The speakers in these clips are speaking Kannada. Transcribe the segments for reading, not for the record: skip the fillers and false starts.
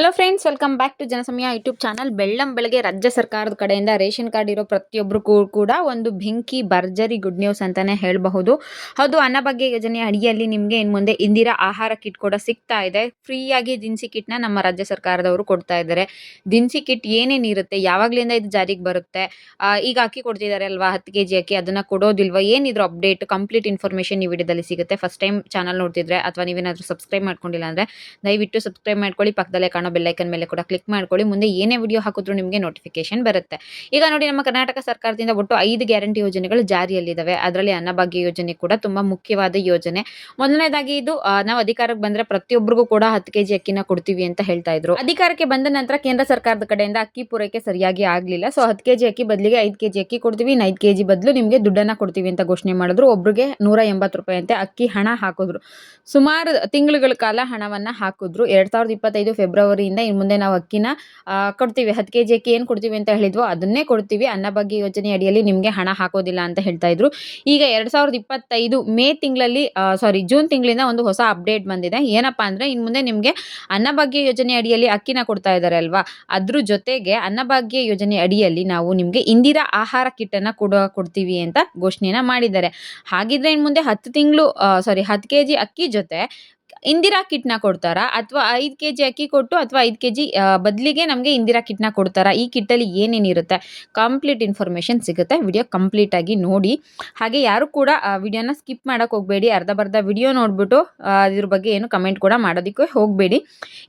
Hello friends, welcome back to Janasamaya YouTube channel. ಬೆಳ್ಳಂಬೆಳಗ್ಗೆ ರಾಜ್ಯ ಸರ್ಕಾರದ ಕಡೆಯಿಂದ ರೇಷನ್ ಕಾರ್ಡ್ ಇರೋ ಪ್ರತಿಯೊಬ್ಬರಿಗೂ ಕೂಡ ಒಂದು ಬೆಂಕಿ ಭರ್ಜರಿ ಗುಡ್ ನ್ಯೂಸ್ ಅಂತಾನೆ ಹೇಳಬಹುದು. ಹೌದು, ಅನ್ನಭಾಗ್ಯ ಯೋಜನೆ ಅಡಿಯಲ್ಲಿ ನಿಮಗೆ ಇನ್ನು ಮುಂದೆ ಇಂದಿರಾ ಆಹಾರ ಕಿಟ್ ಕೂಡ ಸಿಗ್ತಾ ಇದೆ. ಫ್ರೀಯಾಗಿ ದಿನಸಿ ಕಿಟ್ನ ನಮ್ಮ ರಾಜ್ಯ ಸರ್ಕಾರದವರು ಕೊಡ್ತಾ ಇದ್ದಾರೆ. ದಿನಸಿ ಕಿಟ್ ಏನೇನಿರುತ್ತೆ, ಯಾವಾಗಲಿಂದ ಇದು ಜಾರಿಗೆ ಬರುತ್ತೆ, ಈಗ ಅಕ್ಕಿ ಕೊಡ್ತಿದ್ದಾರೆ ಅಲ್ವಾ, 10 kg ಅಕ್ಕಿ, ಅದನ್ನ ಕೊಡೋದಿಲ್ವಾ, ಏನಿದ್ರು ಅಪ್ಡೇಟ್ ಕಂಪ್ಲೀಟ್ ಇನ್ಫಾರ್ಮೇಷನ್ ಈ ವಿಡಿಯೋದಲ್ಲಿ ಸಿಗುತ್ತೆ. ಫಸ್ಟ್ ಟೈಮ್ ಚಾನಲ್ ನೋಡ್ತಿದ್ರೆ ಅಥವಾ ನೀವೇನಾದರೂ ಸಬ್ಸ್ಕ್ರೈಬ್ ಮಾಡ್ಕೊಂಡಿಲ್ಲ ಅಂದರೆ ದಯವಿಟ್ಟು ಸಬ್ಸ್ಕ್ರೈಬ್ ಮಾಡ್ಕೊಳ್ಳಿ. ಪಕ್ಕದಲ್ಲೇ ಕಾಣೋ ಬೆಲ್ಲೈಕನ್ ಮೇಲೆ ಕೂಡ ಕ್ಲಿಕ್ ಮಾಡ್ಕೊಳ್ಳಿ. ಮುಂದೆ ಏನೇ ವಿಡಿಯೋ ಹಾಕಿದ್ರು ನಿಮಗೆ ನೋಟಿಫಿಕೇಶನ್ ಬರುತ್ತೆ. ಈಗ ನೋಡಿ, ನಮ್ಮ ಕರ್ನಾಟಕ ಸರ್ಕಾರದಿಂದ ಒಟ್ಟು 5 ಗ್ಯಾರಂಟಿ ಯೋಜನೆಗಳು ಜಾರಿಯಲ್ಲಿದ್ದಾವೆ. ಅದರಲ್ಲಿ ಅನ್ನಭಾಗ್ಯ ಯೋಜನೆ ಕೂಡ ತುಂಬಾ ಮುಖ್ಯವಾದ ಯೋಜನೆ. ಮೊದಲನೇದಾಗಿ ಇದು ನಾವು ಅಧಿಕಾರಕ್ಕೆ ಬಂದ್ರೆ ಪ್ರತಿಯೊಬ್ಬರಿಗೂ ಕೂಡ 10 kg ಅಕ್ಕಿನ ಕೊಡ್ತೀವಿ ಅಂತ ಹೇಳ್ತಾ ಇದ್ರು. ಅಧಿಕಾರಕ್ಕೆ ಬಂದ ನಂತರ ಕೇಂದ್ರ ಸರ್ಕಾರದ ಕಡೆಯಿಂದ ಅಕ್ಕಿ ಪೂರೈಕೆ ಸರಿಯಾಗಿ ಆಗ್ಲಿಲ್ಲ. ಸೊ 10 kg ಅಕ್ಕಿ ಬದಲಿಗೆ 5 kg ಅಕ್ಕಿ ಕೊಡ್ತೀವಿ, 5 kg ಬದಲು ನಿಮಗೆ ದುಡ್ಡನ್ನ ಕೊಡ್ತೀವಿ ಅಂತ ಘೋಷಣೆ ಮಾಡಿದ್ರು. ಒಬ್ರಿಗೆ 180 ರೂಪಾಯಿ ಅಂತೆ ಅಕ್ಕಿ ಹಣ ಹಾಕಿದ್ರು. ಸುಮಾರು ತಿಂಗಳುಗಳ ಕಾಲ ಹಣವನ್ನ ಹಾಕಿದ್ರು. 2025 ಫೆಬ್ರವರಿಯಿಂದ ಇನ್ನು ಮುಂದೆ ನಾವು ಅಕ್ಕಿನ ಕೊಡ್ತೀವಿ, 10 kg ಅಕ್ಕಿ ಏನು ಕೊಡ್ತೀವಿ ಅಂತ ಹೇಳಿದ್ವೋ ಅದನ್ನೇ ಕೊಡ್ತೀವಿ, ಅನ್ನಭಾಗ್ಯ ಯೋಜನೆ ಅಡಿಯಲ್ಲಿ ನಿಮಗೆ ಹಣ ಹಾಕೋದಿಲ್ಲ ಅಂತ ಹೇಳ್ತಾ ಇದ್ರು. ಈಗ 2025 ಮೇ ತಿಂಗಳಲ್ಲಿ ಜೂನ್ ತಿಂಗಳಿಂದ ಒಂದು ಹೊಸ ಅಪ್ಡೇಟ್ ಬಂದಿದೆ. ಏನಪ್ಪಾ ಅಂದ್ರೆ, ಇನ್ನು ಮುಂದೆ ನಿಮಗೆ ಅನ್ನಭಾಗ್ಯ ಯೋಜನೆ ಅಡಿಯಲ್ಲಿ ಅಕ್ಕಿನ ಕೊಡ್ತಾ ಇದ್ದಾರೆ ಅಲ್ವಾ, ಅದ್ರ ಜೊತೆಗೆ ಅನ್ನಭಾಗ್ಯ ಯೋಜನೆ ಅಡಿಯಲ್ಲಿ ನಾವು ನಿಮಗೆ ಇಂದಿರಾ ಆಹಾರ ಕಿಟ್ ಅನ್ನ ಕೊಡ್ತೀವಿ ಅಂತ ಘೋಷಣೆನ ಮಾಡಿದ್ದಾರೆ. ಹಾಗಿದ್ರೆ ಇನ್ನು ಮುಂದೆ 10 kg ಅಕ್ಕಿ ಜೊತೆ ಇಂದಿರಾ ಕಿಟ್ನ ಕೊಡ್ತಾರಾ, ಅಥವಾ 5 kg ಅಕ್ಕಿ ಕೊಟ್ಟು ಅಥವಾ 5 kg ಬದಲಿಗೆ ನಮಗೆ ಇಂದಿರಾ ಕಿಟ್ನ ಕೊಡ್ತಾರಾ, ಈ ಕಿಟ್ಟಲ್ಲಿ ಏನೇನಿರುತ್ತೆ ಕಂಪ್ಲೀಟ್ ಇನ್ಫಾರ್ಮೇಷನ್ ಸಿಗುತ್ತೆ. ವಿಡಿಯೋ ಕಂಪ್ಲೀಟ್ ಆಗಿ ನೋಡಿ. ಹಾಗೆ ಯಾರು ಕೂಡ ವಿಡಿಯೋನ ಸ್ಕಿಪ್ ಮಾಡಕ್ಕೆ ಹೋಗಬೇಡಿ. ಅರ್ಧ ಬರ್ಧ ವಿಡಿಯೋ ನೋಡ್ಬಿಟ್ಟು ಇದ್ರ ಬಗ್ಗೆ ಏನು ಕಮೆಂಟ್ ಕೂಡ ಮಾಡೋದಕ್ಕೆ ಹೋಗಬೇಡಿ.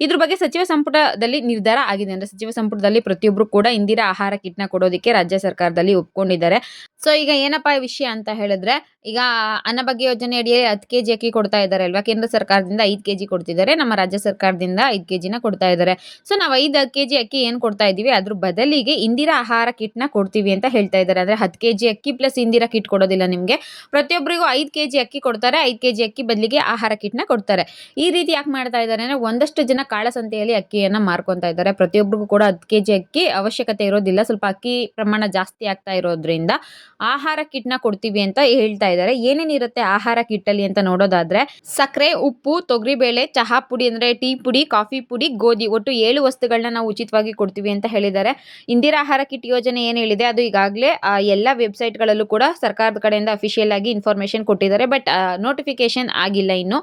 ಇದ್ರ ಬಗ್ಗೆ ಸಚಿವ ಸಂಪುಟದಲ್ಲಿ ನಿರ್ಧಾರ ಆಗಿದೆ. ಅಂದರೆ ಸಚಿವ ಸಂಪುಟದಲ್ಲಿ ಪ್ರತಿಯೊಬ್ಬರು ಕೂಡ ಇಂದಿರಾ ಆಹಾರ ಕಿಟ್ನ ಕೊಡೋದಕ್ಕೆ ರಾಜ್ಯ ಸರ್ಕಾರದಲ್ಲಿ ಒಪ್ಕೊಂಡಿದ್ದಾರೆ. ಸೊ ಈಗ ಏನಪ್ಪಾ ವಿಷಯ ಅಂತ ಹೇಳಿದ್ರೆ, ಈಗ ಅನ್ನಭಾಗ್ಯ ಯೋಜನೆ ಅಡಿಯಲ್ಲಿ 10 kg ಅಕ್ಕಿ ಕೊಡ್ತಾ ಇದ್ದಾರೆ ಅಲ್ವಾ, ಕೇಂದ್ರ ಸರ್ಕಾರದಿಂದ 5 kg ಕೊಡ್ತಿದ್ದಾರೆ, ನಮ್ಮ ರಾಜ್ಯ ಸರ್ಕಾರದಿಂದ 5 kg ನ ಕೊಡ್ತಾ ಇದ್ದಾರೆ. ಸೊ ನಾವು 5 kg ಅಕ್ಕಿ ಏನು ಕೊಡ್ತಾ ಇದೀವಿ, ಅದ್ರ ಬದಲಿಗೆ ಇಂದಿರಾ ಆಹಾರ ಕಿಟ್ನ ಕೊಡ್ತೀವಿ ಅಂತ ಹೇಳ್ತಾ ಇದ್ದಾರೆ. ಅಂದ್ರೆ 10 kg ಅಕ್ಕಿ ಪ್ಲಸ್ ಇಂದಿರಾ ಕಿಟ್ ಕೊಡೋದಿಲ್ಲ ನಿಮಗೆ, ಪ್ರತಿಯೊಬ್ಬರಿಗೂ 5 kg ಅಕ್ಕಿ ಕೊಡ್ತಾರೆ, 5 kg ಅಕ್ಕಿ ಬದಲಿಗೆ ಆಹಾರ ಕಿಟ್ನ ಕೊಡ್ತಾರೆ. ಈ ರೀತಿ ಯಾಕೆ ಮಾಡ್ತಾ ಇದ್ದಾರೆ ಅಂದ್ರೆ, ಒಂದಷ್ಟು ಜನ ಕಾಳಸಂತೆಯಲ್ಲಿ ಅಕ್ಕಿಯನ್ನ ಮಾರ್ಕೊಂತಾ ಇದ್ದಾರೆ. ಪ್ರತಿಯೊಬ್ಬರಿಗೂ ಕೂಡ 10 kg ಅಕ್ಕಿ ಅವಶ್ಯಕತೆ ಇರೋದಿಲ್ಲ, ಸ್ವಲ್ಪ ಅಕ್ಕಿ ಪ್ರಮಾಣ ಜಾಸ್ತಿ ಆಗ್ತಾ ಇರೋದ್ರಿಂದ ಆಹಾರ ಕಿಟ್ನ ಕೊಡ್ತೀವಿ ಅಂತ ಹೇಳ್ತಾ ಇದ್ದಾರೆ. ಏನೇನಿರುತ್ತೆ ಆಹಾರ ಕಿಟ್ ಅಲ್ಲಿ ಅಂತ ನೋಡೋದಾದ್ರೆ, ಸಕ್ಕರೆ, ಉಪ್ಪು, ತೊಗರಿಬೇಳೆ, ಚಹಾ ಪುಡಿ ಅಂದ್ರೆ ಟೀ ಪುಡಿ, ಕಾಫಿ ಪುಡಿ, ಗೋಧಿ, ಒಟ್ಟು 7 ವಸ್ತುಗಳನ್ನ ನಾವು ಉಚಿತವಾಗಿ ಕೊಡ್ತೀವಿ ಅಂತ ಹೇಳಿದ್ದಾರೆ. ಇಂದಿರಾ ಆಹಾರ ಕಿಟ್ ಯೋಜನೆ ಏನ್ ಹೇಳಿದೆ ಅದು ಈಗಾಗಲೇ ಎಲ್ಲ ವೆಬ್ಸೈಟ್ ಗಳಲ್ಲೂ ಕೂಡ ಸರ್ಕಾರದ ಕಡೆಯಿಂದ ಅಫಿಷಿಯಲ್ ಆಗಿ ಇನ್ಫಾರ್ಮೇಶನ್ ಕೊಟ್ಟಿದ್ದಾರೆ. ಬಟ್ ನೋಟಿಫಿಕೇಶನ್ ಆಗಿಲ್ಲ ಇನ್ನು.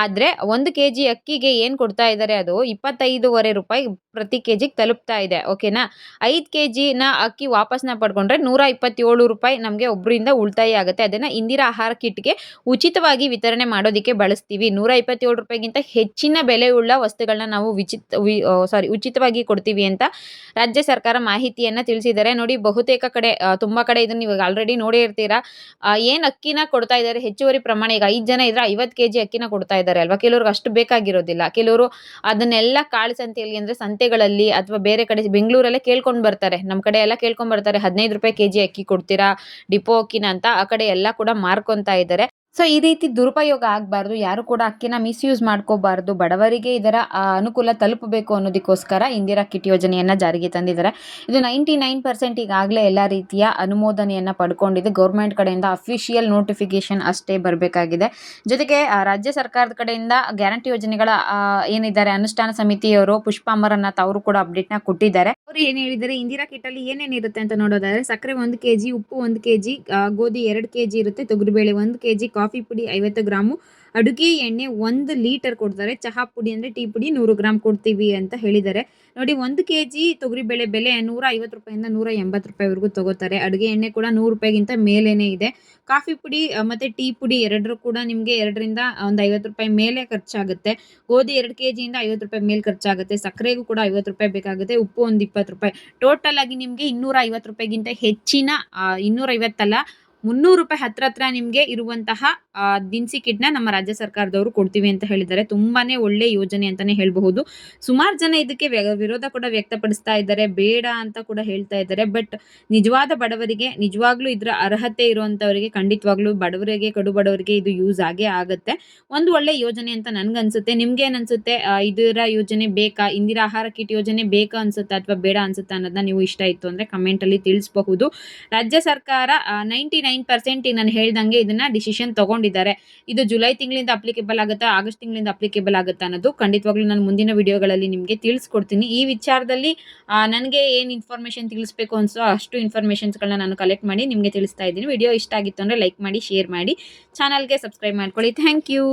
ಆದ್ರೆ 1 kg ಅಕ್ಕಿಗೆ ಏನ್ ಕೊಡ್ತಾ ಇದ್ದಾರೆ, ಅದು 25.5 ರೂಪಾಯಿ ಪ್ರತಿ kg ತಲುಪ್ತಾ ಇದೆ. ಓಕೆನಾ. 5 kg ನ ಅಕ್ಕಿ ವಾಪಸ್ನ ಪಡ್ಕೊಂಡ್ರೆ 127 ರೂಪಾಯಿ ನಮಗೆ ಒಬ್ಬರಿಂದ ಉಳಿತಾಯ ಆಗುತ್ತೆ. ಅದನ್ನ ಇಂದಿರಾ ಆಹಾರ ಕಿಟ್ಗೆ ಉಚಿತವಾಗಿ ವಿತರಣೆ ಮಾಡೋದಕ್ಕೆ ಬಳಸ್ತೀವಿ. 127 ರೂಪಾಯಿಗಿಂತ ಹೆಚ್ಚಿನ ಬೆಲೆಯುಳ್ಳ ವಸ್ತುಗಳನ್ನ ನಾವು ಉಚಿತವಾಗಿ ಕೊಡ್ತೀವಿ ಅಂತ ರಾಜ್ಯ ಸರ್ಕಾರ ಮಾಹಿತಿಯನ್ನ ತಿಳಿಸಿದ್ದಾರೆ. ನೋಡಿ, ಬಹುತೇಕ ಕಡೆ ತುಂಬಾ ಕಡೆ ಇದನ್ನ ನೀವು ಆಲ್ರೆಡಿ ನೋಡೇ ಇರ್ತೀರಾ. ಏನ್ ಅಕ್ಕಿನ ಕೊಡ್ತಾ ಇದ್ದಾರೆ, ಹೆಚ್ಚುವರಿ ಪ್ರಮಾಣ, ಈಗ 5 ಜನ ಇದ್ರೆ 50 kg ಅಕ್ಕಿನ ಕೊಡ್ತಾ ಇದ್ದಾರೆ ಅಲ್ವಾ. ಕೆಲವ್ರಿಗೆ ಅಷ್ಟು ಬೇಕಾಗಿರೋದಿಲ್ಲ, ಕೆಲವರು ಅದನ್ನೆಲ್ಲ ಕಾಳು ಸಂತೆಯಲ್ಲಿ ಅಂದ್ರೆ ಸಂತೆಗಳಲ್ಲಿ ಅಥವಾ ಬೇರೆ ಕಡೆ ಬೆಂಗಳೂರಲ್ಲೇ ಕೇಳ್ಕೊಂಡು ಬರ್ತಾರೆ. ನಮ್ಮ ಕಡೆ ಎಲ್ಲ ಕೇಳ್ಕೊಂಡ್ ಬರ್ತಾರೆ, 15 ರೂಪಾಯಿ kg ಅಕ್ಕಿ ಕೊಡ್ತೀರಾ ಡಿಪೋ ಅಕ್ಕಿನ ಅಂತ. ಆ ಕಡೆ ಎಲ್ಲ ಕೂಡ ಮಾರ್ಕೊಂತಾ ಇದ್ದಾರೆ. ಸೊ ಈ ರೀತಿ ದುರುಪಯೋಗ ಆಗಬಾರ್ದು, ಯಾರು ಕೂಡ ಅಕ್ಕಿನ ಮಿಸ್ಯೂಸ್ ಮಾಡ್ಕೋಬಾರ್ದು. ಬಡವರಿಗೆ ಇದರ ಅನುಕೂಲ ತಲುಪಬೇಕು ಅನ್ನೋದಕ್ಕೋಸ್ಕರ ಇಂದಿರಾ ಕಿಟ್ ಯೋಜನೆಯನ್ನ ಜಾರಿಗೆ ತಂದಿದ್ದಾರೆ. ಇದು 99% ಈಗಾಗಲೇ ಎಲ್ಲ ರೀತಿಯ ಅನುಮೋದನೆಯನ್ನ ಪಡ್ಕೊಂಡಿದೆ. ಗೌರ್ಮೆಂಟ್ ಕಡೆಯಿಂದ ಅಫಿಷಿಯಲ್ ನೋಟಿಫಿಕೇಶನ್ ಅಷ್ಟೇ ಬರಬೇಕಾಗಿದೆ. ಜೊತೆಗೆ ರಾಜ್ಯ ಸರ್ಕಾರದ ಕಡೆಯಿಂದ ಗ್ಯಾರಂಟಿ ಯೋಜನೆಗಳ ಏನಿದ್ದಾರೆ ಅನುಷ್ಠಾನ ಸಮಿತಿಯವರು ಪುಷ್ಪಾ ಅಮರನಾಥ್ ಅವರು ಕೂಡ ಅಪ್ಡೇಟ್ ನ ಕೊಟ್ಟಿದ್ದಾರೆ. ಅವರು ಏನ್ ಹೇಳಿದ್ದಾರೆ, ಇಂದಿರಾ ಕಿಟ್ ಅಲ್ಲಿ ಏನೇನಿರುತ್ತೆ ಅಂತ ನೋಡೋದಾದ್ರೆ, ಸಕ್ಕರೆ 1 kg, ಉಪ್ಪು 1 kg, ಗೋಧಿ 2 kg ಇರುತ್ತೆ, ತೊಗರಿಬೇಳೆ 1 kg, ಕಾಫಿ ಪುಡಿ 50 ಗ್ರಾಮು, ಅಡುಗೆ ಎಣ್ಣೆ 1 ಲೀಟರ್ ಕೊಡ್ತಾರೆ, ಚಹಾ ಪುಡಿ ಅಂದ್ರೆ ಟೀ ಪುಡಿ 100 ಗ್ರಾಮ್ ಕೊಡ್ತೀವಿ ಅಂತ ಹೇಳಿದ್ದಾರೆ. ನೋಡಿ, 1 kg ತೊಗರಿಬೇಳೆ ಬೆಲೆ 150 ರೂಪಾಯಿಂದ 180 ರೂಪಾಯಿವರೆಗೂ ತಗೋತಾರೆ. ಅಡುಗೆ ಎಣ್ಣೆ ಕೂಡ 100 ರೂಪಾಯಿಗಿಂತ ಮೇಲೇನೆ ಇದೆ. ಕಾಫಿ ಪುಡಿ ಮತ್ತೆ ಟೀ ಪುಡಿ ಎರಡರೂ ಕೂಡ ನಿಮಗೆ 2ರಿಂದ 50 ರೂಪಾಯಿ ಮೇಲೆ ಖರ್ಚಾಗುತ್ತೆ. ಗೋಧಿ 2 kg ಇಂದ 50 ರೂಪಾಯಿ ಮೇಲೆ ಖರ್ಚಾಗುತ್ತೆ. ಸಕ್ಕರೆಗೂ ಕೂಡ 50 ರೂಪಾಯಿ ಬೇಕಾಗುತ್ತೆ. ಉಪ್ಪು 20 ರೂಪಾಯಿ. ಟೋಟಲ್ ಆಗಿ ನಿಮಗೆ 250 ರೂಪಾಯಿಗಿಂತ ಹೆಚ್ಚಿನ 250 ಅಲ್ಲ, 300 ರೂಪಾಯಿ ಹತ್ರ ನಿಮಗೆ ಇರುವಂತಹ ದಿನಸಿ ಕಿಟ್ನ ನಮ್ಮ ರಾಜ್ಯ ಸರ್ಕಾರದವರು ಕೊಡ್ತೀವಿ ಅಂತ ಹೇಳಿದ್ದಾರೆ. ತುಂಬಾನೇ ಒಳ್ಳೆ ಯೋಜನೆ ಅಂತಾನೆ ಹೇಳಬಹುದು. ಸುಮಾರು ಜನ ಇದಕ್ಕೆ ವಿರೋಧ ಕೂಡ ವ್ಯಕ್ತಪಡಿಸ್ತಾ ಇದ್ದಾರೆ, ಬೇಡ ಅಂತ ಕೂಡ ಹೇಳ್ತಾ ಇದ್ದಾರೆ. ಬಟ್ ನಿಜವಾದ ಬಡವರಿಗೆ, ನಿಜವಾಗ್ಲೂ ಇದ್ರ ಅರ್ಹತೆ ಇರುವಂತವರಿಗೆ, ಖಂಡಿತವಾಗ್ಲೂ ಬಡವರಿಗೆ, ಕಡು ಬಡವರಿಗೆ ಇದು ಯೂಸ್ ಆಗೇ ಆಗುತ್ತೆ. ಒಂದು ಒಳ್ಳೆ ಯೋಜನೆ ಅಂತ ನನ್ಗನ್ಸುತ್ತೆ. ನಿಮ್ಗೆ ಏನ್ ಅನ್ಸುತ್ತೆ? ಇದರ ಯೋಜನೆ ಬೇಕಾ, ಇಂದಿರಾ ಆಹಾರ ಕಿಟ್ ಯೋಜನೆ ಬೇಕಾ ಅನ್ಸುತ್ತಾ ಅಥವಾ ಬೇಡ ಅನ್ಸುತ್ತಾ ಅನ್ನೋದನ್ನ ನೀವು ಇಷ್ಟ ಇತ್ತು ಅಂದ್ರೆ ಕಮೆಂಟ್ ಅಲ್ಲಿ ತಿಳಿಸಬಹುದು. ರಾಜ್ಯ ಸರ್ಕಾರ 99% ನಾನು ಹೇಳ್ದಂಗೆ ಇದನ್ನ ಡಿಸಿಷನ್ ತಗೊಂಡಿದ್ದಾರೆ. ಇದು ಜುಲೈ ತಿಂಗಳಿಂದ ಅಪ್ಲಿಕೇಬಲ್ ಆಗುತ್ತಾ, ಆಗಸ್ಟ್ ತಿಂಗಳಿಂದ ಅಪ್ಲಿಕೇಬಲ್ ಆಗುತ್ತಾ ಅನ್ನೋದು ಖಂಡಿತವಾಗ್ಲೂ ನಾನು ಮುಂದಿನ ವಿಡಿಯೋಗಳಲ್ಲಿ ನಿಮಗೆ ತಿಳಿಸ್ಕೊಡ್ತೀನಿ. ಈ ವಿಚಾರದಲ್ಲಿ ನನಗೆ ಏನು ಇನ್ಫಾರ್ಮೇಷನ್ ತಿಳಿಸ್ಬೇಕು ಅನ್ಸೋ ಅಷ್ಟು ಇನ್ಫಾರ್ಮೇಷನ್ಸ್ಗಳನ್ನ ನಾನು ಕಲೆಕ್ಟ್ ಮಾಡಿ ನಿಮಗೆ ತಿಳಿಸ್ತಾ ಇದ್ದೀನಿ. ವಿಡಿಯೋ ಇಷ್ಟ ಆಗಿತ್ತು ಅಂದರೆ ಲೈಕ್ ಮಾಡಿ, ಶೇರ್ ಮಾಡಿ, ಚಾನಲ್ಗೆ ಸಬ್ಸ್ಕ್ರೈಬ್ ಮಾಡ್ಕೊಳ್ಳಿ. Thank you.